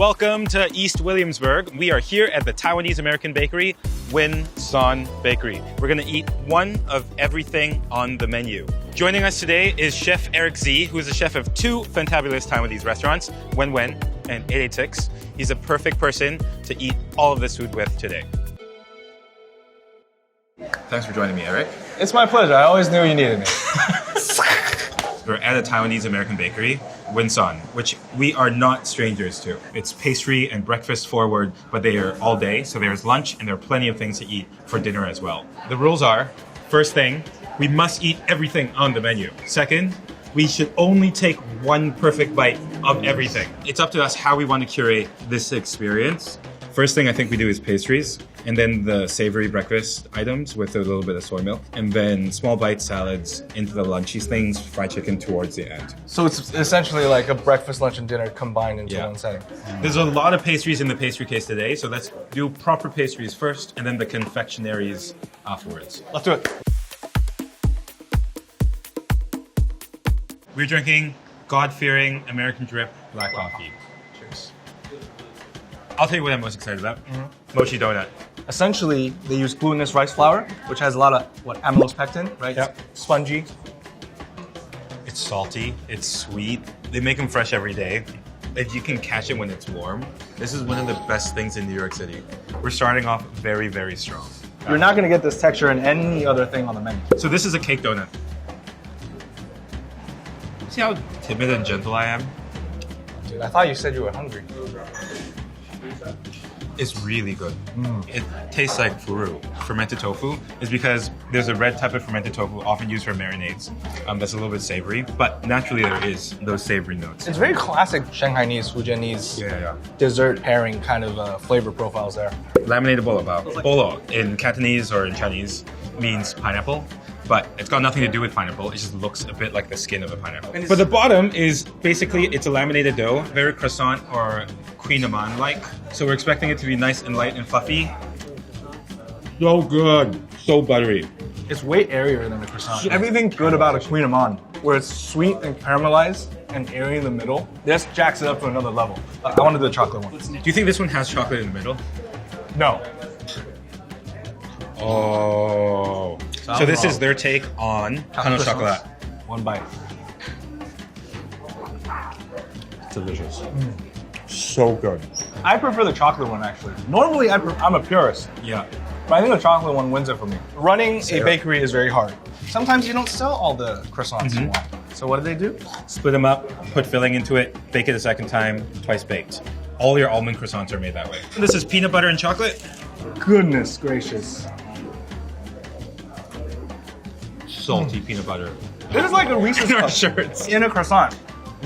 Welcome to East Williamsburg. We are here at the Taiwanese American bakery, Wenwen Bakery. We're gonna eat one of everything on the menu. Joining us today is Chef Eric Z, who is the chef of two fantabulous Taiwanese restaurants, Wenwen and 886. He's a perfect person to eat all of this food with today. Thanks for joining me, Eric. It's my pleasure. I always knew you needed me. We're at a Taiwanese American bakery, Wenwen, which we are not strangers to. It's pastry and breakfast forward, but they are all day. So there's lunch and there are plenty of things to eat for dinner as well. The rules are, first thing, we must eat everything on the menu. Second, we should only take one perfect bite of everything. It's up to us how we want to curate this experience. First thing I think we do is pastries, and then the savory breakfast items with a little bit of soy milk, and then small bite salads into the lunchy things, fried chicken towards the end. So it's essentially like a breakfast, lunch, and dinner combined into one setting. There's a lot of pastries in the pastry case today, so let's do proper pastries first, and then the confectionaries afterwards. Let's do it. We're drinking God-fearing American drip black coffee. Cheers. I'll tell you what I'm most excited about. Mochi donut. Essentially, they use glutinous rice flour, which has a lot of amylose pectin, right? Yep. Spongy. It's salty, it's sweet. They make them fresh every day. If you can catch it when it's warm, this is one of the best things in New York City. We're starting off very, very strong. You're not going to get this texture in any other thing on the menu. So this is a cake donut. See how timid and gentle I am? Dude, I thought you said you were hungry. It's really good. It tastes like furu. Fermented tofu is because there's a red type of fermented tofu often used for marinades that's a little bit savory, but naturally there is those savory notes. It's very classic Shanghainese, Fujianese dessert pairing kind of flavor profiles there. Laminated bolo bao. Bolo in Cantonese or in Chinese means pineapple, but it's got nothing to do with pineapple. It just looks a bit like the skin of a pineapple. But the bottom is basically, it's a laminated dough, very croissant or queen amande-like. So we're expecting it to be nice and light and fluffy. So good, so buttery. It's way airier than a croissant. Everything good about a queen amande, where it's sweet and caramelized and airy in the middle, this jacks it up to another level. I want to do the chocolate one. Do you think this one has chocolate in the middle? No. Oh. So this is their take on Kano chocolate. One bite. Delicious. So good. I prefer the chocolate one, actually. Normally, I'm a purist. Yeah. But I think the chocolate one wins it for me. Running a bakery is very hard. Sometimes you don't sell all the croissants you want. So what do? Split them up, put filling into it, bake it a second time, twice baked. All your almond croissants are made that way. This is peanut butter and chocolate. Goodness gracious. Salty peanut butter. This is like a Reese's In our cup shirts. in a croissant.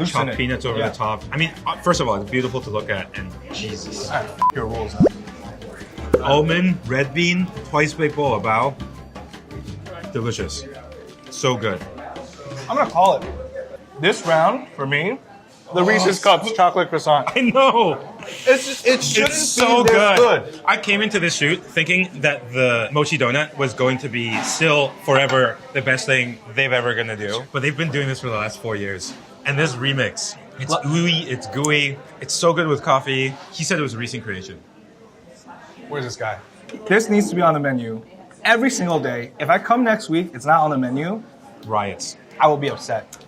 Chopped peanuts over the top. I mean, first of all, it's beautiful to look at, and Jesus. Your rules. Almond, red bean, twice baked bolo bao. Delicious. So good. I'm gonna call it. This round, for me, the Reese's Cups chocolate croissant. I know. It shouldn't It's so be this good. I came into this shoot thinking that the mochi donut was going to be still forever the best thing they've ever gonna do. But they've been doing this for the last 4 years. And this remix, it's ooey, it's gooey, it's so good with coffee. He said it was a recent creation. Where's this guy? This needs to be on the menu every single day. If I come next week, it's not on the menu, Riots. I will be upset.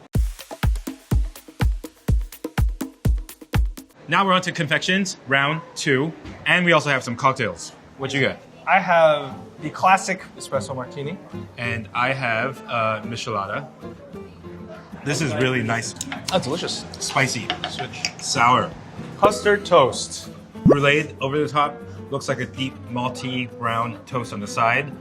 Now we're on to confections, round 2. And we also have some cocktails. What you got? I have the classic espresso martini. And I have michelada. This is really nice. That's delicious. Spicy. Sour. Custard toast. Brulee over the top. Looks like a deep malty brown toast on the side.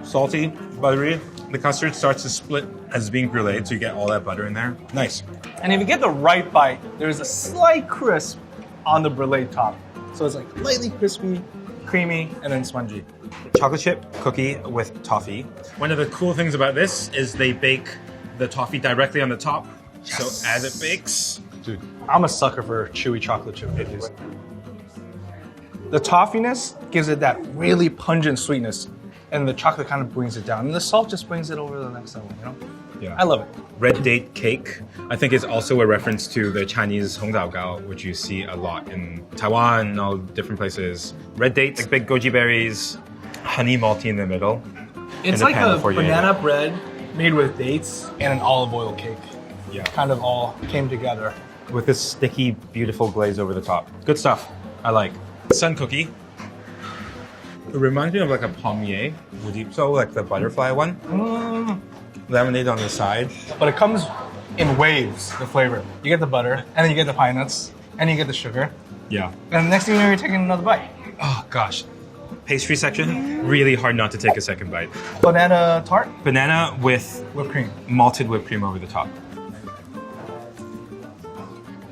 Salty, buttery. The custard starts to split as being brulee, so you get all that butter in there. Nice. And if you get the right bite, there's a slight crisp on the brulee top. So it's like lightly crispy, creamy, and then spongy. Chocolate chip cookie with toffee. One of the cool things about this is they bake the toffee directly on the top. Yes. So as it bakes, dude, I'm a sucker for chewy chocolate chip cookies. The toffiness gives it that really pungent sweetness, and the chocolate kind of brings it down, and the salt just brings it over to the next level, you know? Yeah. I love it. Red date cake, I think, is also a reference to the Chinese Hong Zao Gao, which you see a lot in Taiwan and all different places. Red dates, like big goji berries, honey malty in the middle. It's like a banana bread made with dates and an olive oil cake. Yeah. Kind of all came together. With this sticky, beautiful glaze over the top. Good stuff. I like. Sun cookie. It reminds me of like a palmier, so like the butterfly one. Lemonade on the side. But it comes in waves, the flavor. You get the butter, and then you get the pine nuts, and then you get the sugar. Yeah. And the next thing you know, you're taking another bite. Oh gosh. Pastry section, really hard not to take a second bite. Banana tart. Banana with Whipped cream. malted whipped cream over the top.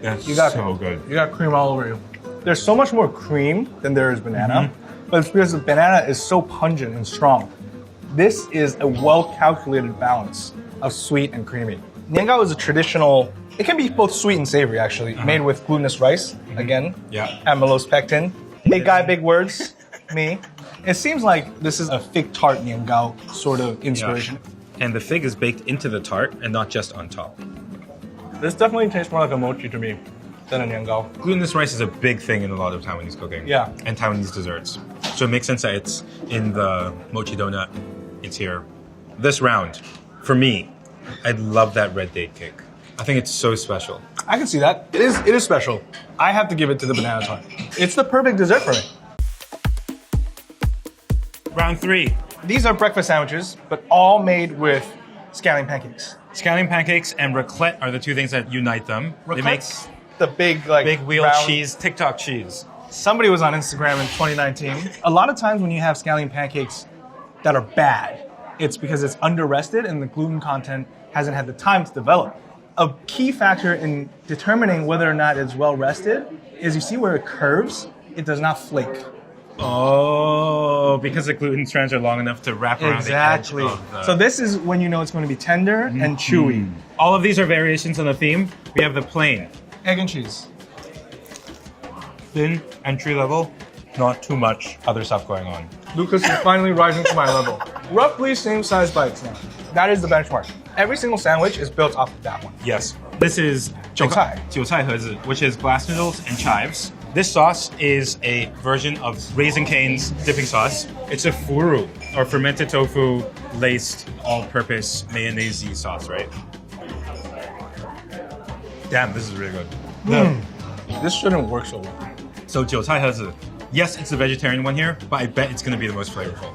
That's so good. You got cream all over you. There's so much more cream than there is banana, but it's because the banana is so pungent and strong. This is a well-calculated balance of sweet and creamy. Niangao is a traditional, it can be both sweet and savory actually, made with glutinous rice, again, Yeah. amylose pectin. Big guy, big words, me. It seems like this is a fig tart Niangao sort of inspiration. And the fig is baked into the tart and not just on top. This definitely tastes more like a mochi to me than a Niangao. Glutinous rice is a big thing in a lot of Taiwanese cooking. Yeah. And Taiwanese desserts. So it makes sense that it's in the mochi donut. It's here. This round, for me, I love that red date cake. I think it's so special. I can see that. It is special. I have to give it to the banana tart. It's the perfect dessert for me. Round 3. These are breakfast sandwiches, but all made with scallion pancakes. Scallion pancakes and raclette are the two things that unite them. They make Raclette's the big, like, big wheel round cheese, TikTok cheese. Somebody was on Instagram in 2019. A lot of times when you have scallion pancakes that are bad, it's because it's under-rested and the gluten content hasn't had the time to develop. A key factor in determining whether or not it's well-rested is you see where it curves, it does not flake. Oh, because the gluten strands are long enough to wrap around Exactly. the edge of the... So this is when you know it's going to be tender and chewy. All of these are variations on the theme. We have the plain, Egg and cheese. thin, entry level, not too much other stuff going on. Lucas is finally rising to my level. Roughly same size bites now. That is the benchmark. Every single sandwich is built off of that one. Yes. This is韭菜盒子, which is glass noodles and chives. This sauce is a version of Raising Cane's dipping sauce. It's a furu, or fermented tofu laced all-purpose mayonnaise sauce, right? Damn, this is really good. This shouldn't work so well. So 韭菜盒子. Yes, it's the vegetarian one here, but I bet it's going to be the most flavorful.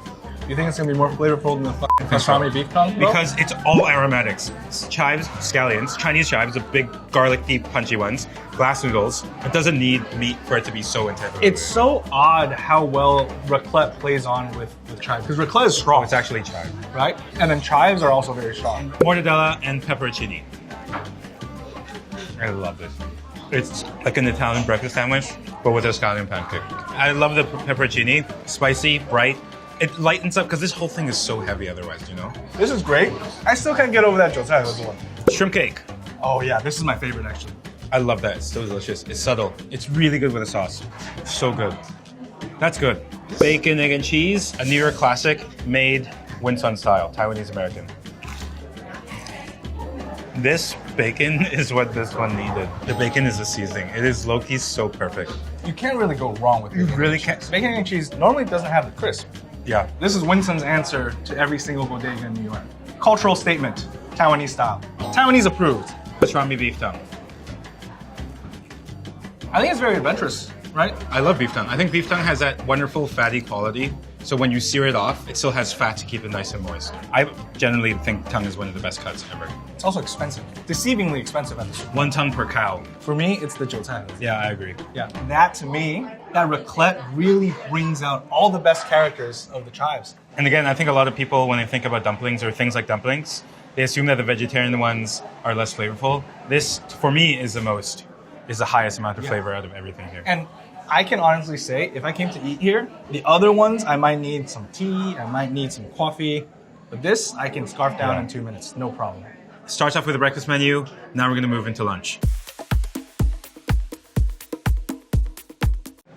You think it's gonna be more flavorful than the fucking pastrami beef tongue? Because it's all aromatics. Chives, scallions, Chinese chives, the big garlic deep punchy ones, glass noodles. It doesn't need meat for it to be so intense. It's so odd how well raclette plays on with chives. Because raclette is strong, It's actually chive. right? And then chives are also very strong. Mortadella and pepperoncini. I love this. It's like an Italian breakfast sandwich, but with a scallion pancake. I love the pepperoncini. Spicy, bright. It lightens up because this whole thing is so heavy otherwise, you know? This is great. I still can't get over that韭菜盒子one. Shrimp cake. Oh yeah, this is my favorite actually. I love that. It's so delicious. It's subtle. It's really good with a sauce. So good. That's good. Bacon, egg, and cheese. A New York classic made Winsun style, Taiwanese American. This bacon is what this one needed. The bacon is the seasoning. It is low-key so perfect. You can't really go wrong with bacon. You really can't. Bacon and cheese normally doesn't have the crisp. Yeah. This is Winsun's answer to every single bodega in New York. Cultural statement, Taiwanese style. Taiwanese approved. Pastrami beef tongue. I think it's very adventurous, right? I love beef tongue. I think beef tongue has that wonderful fatty quality. So when you sear it off, it still has fat to keep it nice and moist. I generally think tongue is one of the best cuts ever. It's also expensive. Deceivingly expensive at this point. 1 tongue per cow. For me, it's the 韭菜. Yeah, I agree. Yeah. That to me, that raclette really brings out all the best characters of the chives. And again, I think a lot of people, when they think about dumplings or things like dumplings, they assume that the vegetarian ones are less flavorful. This, for me, is the highest amount of flavor out of everything here. And I can honestly say, if I came to eat here, the other ones, I might need some tea, I might need some coffee. But this, I can scarf down in 2 minutes, no problem. Starts off with a breakfast menu. Now we're going to move into lunch.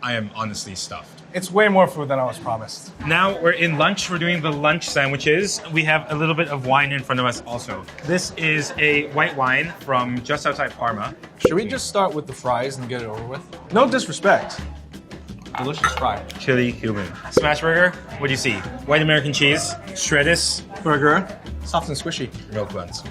I am honestly stuffed. It's way more food than I was promised. Now we're in lunch. We're doing the lunch sandwiches. We have a little bit of wine in front of us also. This is a white wine from just outside Parma. Should we just start with the fries and get it over with? No disrespect. Delicious fry. Chili cumin. Smash burger. What do you see? White American cheese, shreddis, Burger. Soft and squishy. milk buns.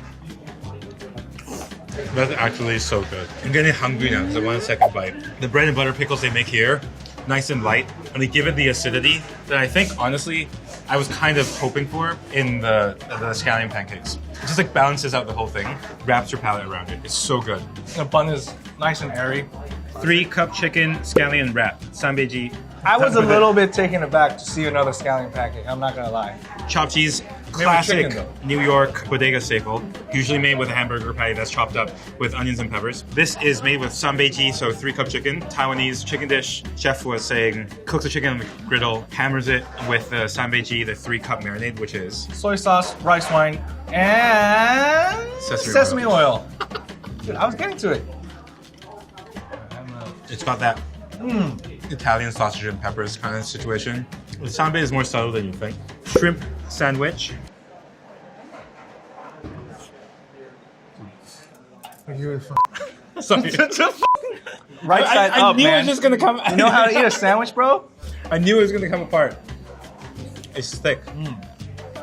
That's actually so good. I'm getting hungry now because I want a second bite. The bread and butter pickles they make here, nice and light, and they give it the acidity that I think, honestly, I was kind of hoping for in the scallion pancakes. It just like balances out the whole thing, wraps your palate around it. It's so good. The bun is nice and airy. 3-cup chicken scallion wrap, sanbeiji. I was a little bit taken aback to see another scallion pancake. I'm not gonna lie. Chopped cheese, with classic chicken, New York bodega staple, usually made with a hamburger patty that's chopped up with onions and peppers. This is made with sanbeiji, so 3-cup chicken, Taiwanese chicken dish. Chef was saying, cooks the chicken on the griddle, hammers it with the sanbeiji, the 3-cup marinade, which is Soy sauce, rice wine, and Sesame oil. Dude, I was getting to it. it's got that Italian sausage and peppers kind of situation. The sanbe is more subtle than you think. Shrimp sandwich. Sorry. Right side I up, knew man. it was just gonna come. You know how to eat a sandwich, bro? I knew it was gonna come apart. It's thick.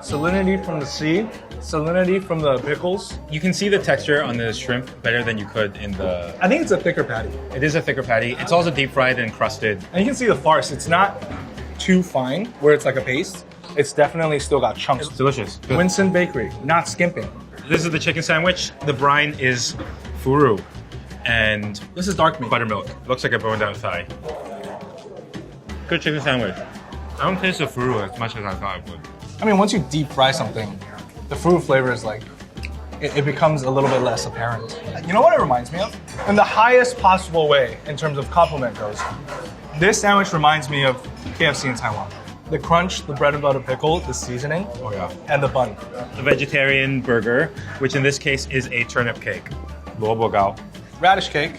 Salinity from the sea, salinity from the pickles. You can see the texture on the shrimp better than you could in the. I think it's a thicker patty. It is a thicker patty. It's also deep fried and crusted. And you can see the farce. It's not too fine where it's like a paste. It's definitely still got chunks. It's delicious. Good. Winston Bakery, not skimping. This is the chicken sandwich. The brine is furu, and This is dark meat. buttermilk. Looks like a boned out thigh. Good chicken sandwich. I don't taste the furu as much as I thought I would. I mean, once you deep fry something, the fruit flavor is like, it becomes a little bit less apparent. You know what it reminds me of? In the highest possible way in terms of compliment goes, this sandwich reminds me of KFC in Taiwan. The crunch, the bread and butter pickle, the seasoning, Oh yeah. and the bun. The vegetarian burger, which in this case is a turnip cake. Luobo gao. Radish cake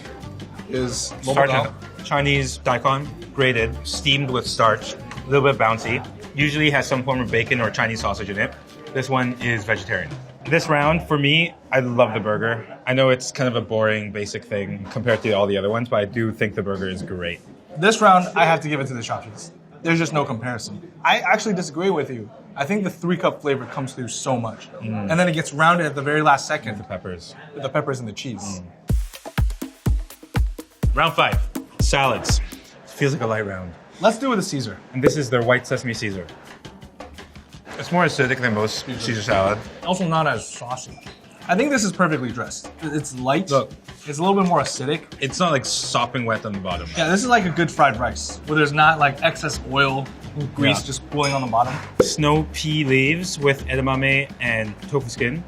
is Starch, Chinese daikon, grated, steamed with starch, a little bit bouncy. Usually has some form of bacon or Chinese sausage in it. This one is vegetarian. This round, for me, I love the burger. I know it's kind of a boring, basic thing compared to all the other ones, but I do think the burger is great. This round, I have to give it to the chopped cheese. There's just no comparison. I actually disagree with you. I think the 3-cup flavor comes through so much. And then it gets rounded at the very last second The peppers. with the peppers and the cheese. Round 5, salads. Feels like a light round. Let's do it with a Caesar. And this is their white sesame Caesar. It's more acidic than most Caesar salad. Also not as saucy. I think this is perfectly dressed. It's light. Look. It's a little bit more acidic. It's not like sopping wet on the bottom. Yeah, this is like a good fried rice, where there's not like excess oil and grease Yeah. just pooling on the bottom. Snow pea leaves with edamame and tofu skin.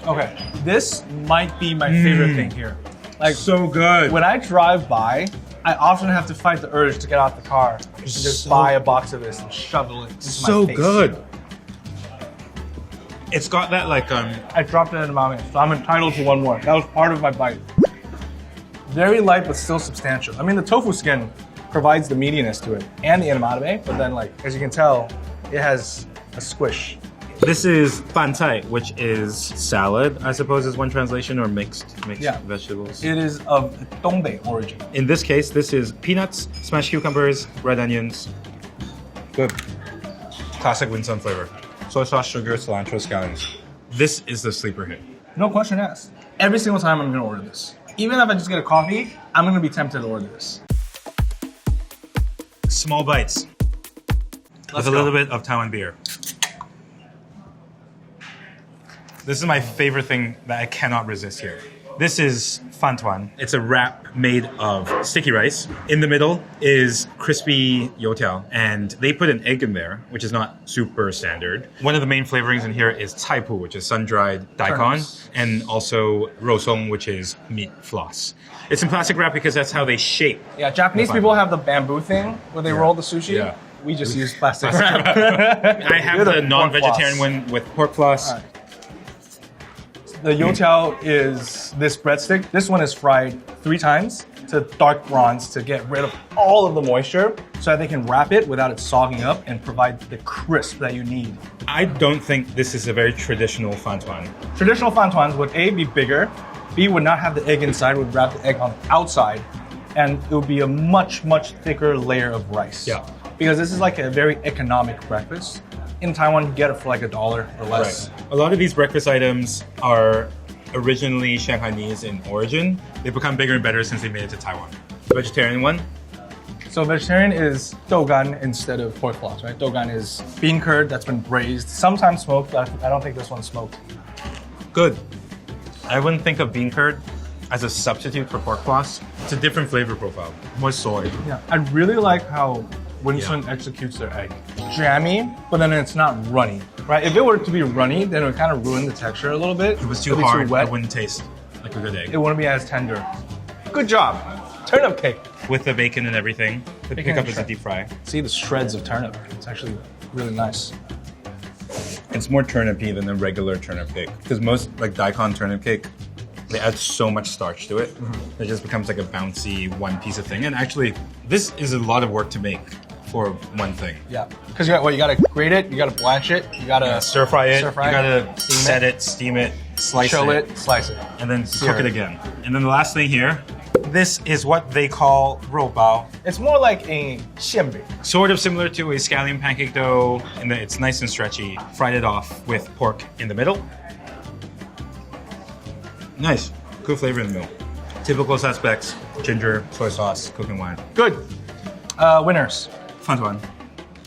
Okay, this might be my favorite thing here. Like, So good. when I drive by, I often have to fight the urge to get out the car and just So- buy a box of this and shovel it into So my face. good. It's got that like I dropped it in my mouth, so I'm entitled to one more. That was part of my bite. Very light, but still substantial. I mean, the tofu skin provides the meatiness to it and the edamame, but then, like, as you can tell, it has a squish. this is fancai, which is salad, I suppose is one translation, or mixed Yeah. vegetables. It is of Dongbei origin. In this case, this is peanuts, smashed cucumbers, red onions. Good. Classic Winsun flavor. Soy sauce, sugar, cilantro, scallions. This is the sleeper hit. No question asked. Every single time I'm gonna order this. Even if I just get a coffee, I'm gonna be tempted to order this. Small bites. With a go. little bit of Taiwan beer. This is my favorite thing that I cannot resist here. This is fantuan. It's a wrap made of sticky rice. In the middle is crispy youtiao, and they put an egg in there, which is not super standard. One of the main flavorings in here is caipu, which is sun-dried daikon, Turnips. and also rosong, which is meat floss. It's in plastic wrap because that's how they shape. Yeah, Japanese Fine. people have the bamboo thing where they roll the sushi. Yeah. We just use plastic Plastic wrap. I have You're the pork non-vegetarian floss. one with pork floss. All right. The youtiao is this breadstick. This one is fried 3 times to dark bronze to get rid of all of the moisture so that they can wrap it without it sogging up and provide the crisp that you need. I don't think this is a very traditional fan tuan. Traditional fan tuans would A, be bigger, B, would not have the egg inside, would wrap the egg on the outside, and it would be a much, much thicker layer of rice. Yeah. Because this is like a very economic breakfast. In Taiwan, you get it for like $1 or less. Right. A lot of these breakfast items are originally Shanghainese in origin. They've become bigger and better since they made it to Taiwan. The vegetarian one? So vegetarian is dougan instead of pork floss, right? Dougan is bean curd that's been braised, sometimes smoked. I don't think this one's smoked. Good. I wouldn't think of bean curd as a substitute for pork floss. It's a different flavor profile. More soy. Yeah, I really like how Wenwen executes their egg. Jammy, but then it's not runny, right? If it were to be runny, then it would kind of ruin the texture a little bit. If it was too It'd be hard, too wet. it wouldn't taste like a good egg. It wouldn't be as tender. Good job. Turnip cake. With the bacon and everything. The Bacon pickup and is a deep fry. See the shreds of turnip. It's actually really nice. It's more turnipy than a regular turnip cake. Because most like daikon turnip cake, they add so much starch to it. It just becomes like a bouncy one piece of thing. And actually, this is a lot of work to make for one thing. Yeah, because you gotta grate it, you gotta blanch it, you gotta Stir fry it, you gotta steam set it, steam it, slice chill it, it, slice it. and then Sear cook it it. again. And then the last thing here, this is what they call 肉包. It's more like a xianbei. Sort of similar to a scallion pancake dough, in that it's nice and stretchy. Fried it off with pork in the middle. Nice, good flavor in the middle. Typical suspects: ginger, soy sauce, cooking wine. Good. Winners. Fan tuan.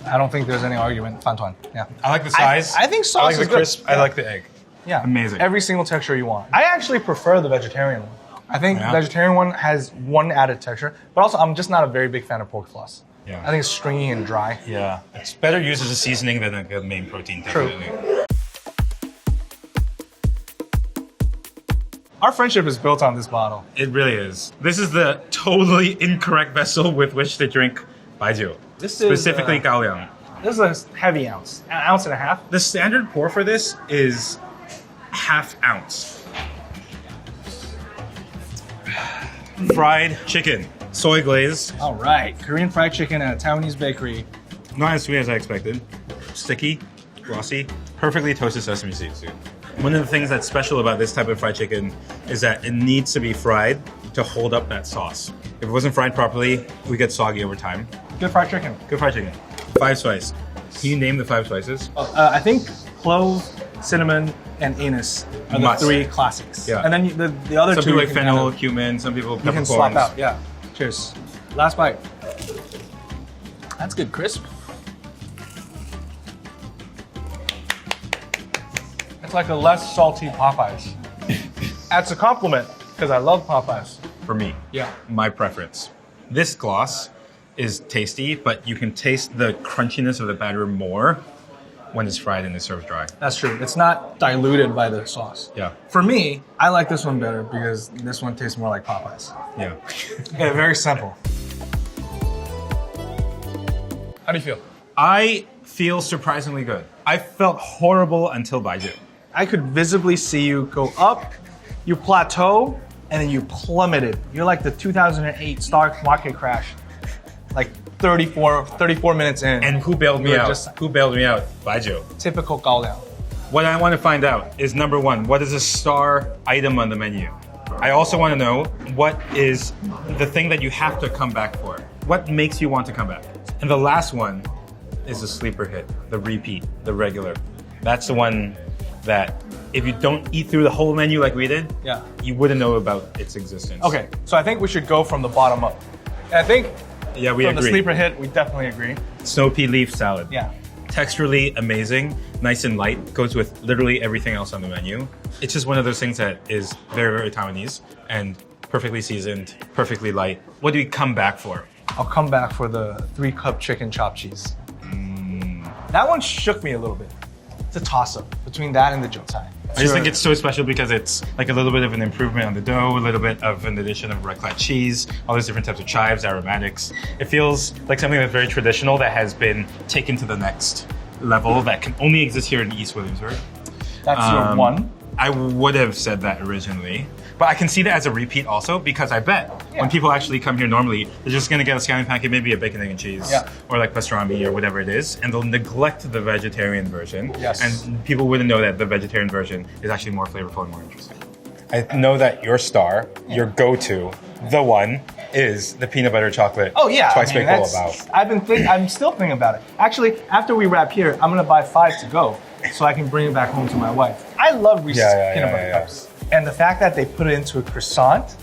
I don't think there's any argument. Fan tuan. Yeah. I like the size. I think sauce I like is the good. crisp. I Yeah. like the egg. Yeah. Amazing. Every single texture you want. I actually prefer the vegetarian one. I think Yeah. the vegetarian one has one added texture, but also I'm just not a very big fan of pork floss. Yeah. I think it's stringy and dry. Yeah, it's better used as a seasoning than like a main protein. True. Definitely. Our friendship is built on this bottle. It really is. This is the totally incorrect vessel with which to drink baijiu. This is, Specifically gaoliang. This is a heavy ounce, an ounce and a half. The standard pour for this is half ounce. Fried chicken, soy glazed, All right, Korean fried chicken at a Taiwanese bakery. not as sweet as I expected. Sticky, glossy, perfectly toasted sesame seeds, dude. One of the things that's special about this type of fried chicken is that it needs to be fried to hold up that sauce. If it wasn't fried properly, we get soggy over time. Good fried chicken. Good fried chicken. 5 spice. Can you name the 5 spices? I think clove, cinnamon, and anise are the Must. 3 classics. Yeah. And then the other Some 2 people you like can fennel, kind cumin, some people of, you can swap peppercorns. out. Yeah. Cheers. Last bite. That's good, crisp. It's like a less salty Popeyes. That's a compliment because I love Popeyes. For me, Yeah. my preference. This gloss is tasty, but you can taste the crunchiness of the batter more when it's fried and it's served dry. That's true. It's not diluted by the sauce. Yeah. For me, I like this one better because this one tastes more like Popeyes. Yeah. Yeah, very simple. How do you feel? I feel surprisingly good. I felt horrible until baijiu. I could visibly see you go up, you plateau, and then you plummeted. You're like the 2008 stock market crash, like 34 minutes in. And who bailed me You're out? just- Who bailed me out? Baijiu. Typical gaoliang. What I want to find out is number 1, what is a star item on the menu? I also want to know what is the thing that you have to come back for. What makes you want to come back? And the last one is the sleeper hit, the repeat, the regular. That's the one that if you don't eat through the whole menu like we did, Yeah. you wouldn't know about its existence. Okay, so I think we should go from the bottom up. And I think Yeah, we from agree. the sleeper hit, we definitely agree. Snow pea leaf salad. Yeah. Texturally amazing, nice and light, goes with literally everything else on the menu. It's just one of those things that is very, very Taiwanese and perfectly seasoned, perfectly light. What do we come back for? I'll come back for the 3-cup chicken chopped cheese. That one shook me a little bit. It's a toss-up between that and the Jyotai. I just think it's so special because it's like a little bit of an improvement on the dough, a little bit of an addition of red clad cheese, all these different types of chives, aromatics. It feels like something that's very traditional that has been taken to the next level that can only exist here in East Williamsburg. That's your one. I would have said that originally, But I can see that as a repeat also because I bet when people actually come here normally, they're just gonna get a scallion pancake, maybe a bacon, egg, and cheese, or like pastrami or whatever it is, and they'll neglect the vegetarian version. Yes. And people wouldn't know that the vegetarian version is actually more flavorful and more interesting. I know that your star, your go-to, the one, is the peanut butter chocolate. Oh yeah, twice baked bowl about. I'm still thinking about it. Actually, after we wrap here, I'm gonna buy 5 to go, so I can bring it back home to my wife. I love Reese's peanut butter cups, and the fact that they put it into a croissant,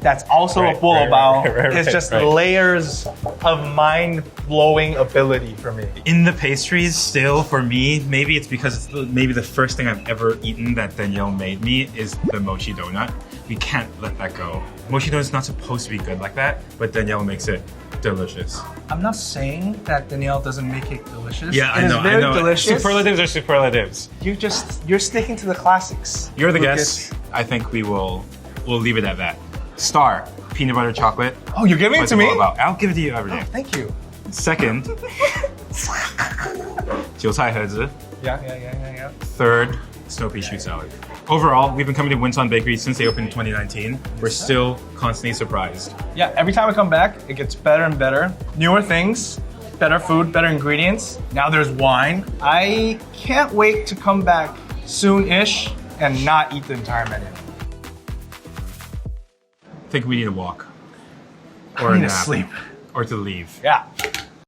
that's also a bowl bao. It's just layers of mind-blowing ability for me. In the pastries, still for me, maybe it's because it's maybe the first thing I've ever eaten that Danielle made me is the mochi donut. We can't let that go. Mochi donut's not supposed to be good like that, but Danielle makes it delicious. I'm not saying that Danielle doesn't make it delicious. Yeah, it I know. Is very I know. Delicious. Superlatives are superlatives. You're sticking to the classics. You're the Lucas. guest. I think we'll leave it at that. Star, peanut butter chocolate. Oh, you're giving it to me? I'll give it to you every day. Oh, thank you. Second, 韭菜盒子. Yeah. Third, snow pea shoe salad. Overall, we've been coming to Winson Bakery since they opened in 2019. We're still constantly surprised. Yeah, every time I come back, it gets better and better. Newer things, better food, better ingredients. Now there's wine. I can't wait to come back soon-ish and not eat the entire menu. I think we need a walk. I Or a need nap. to sleep. Or to leave. Yeah.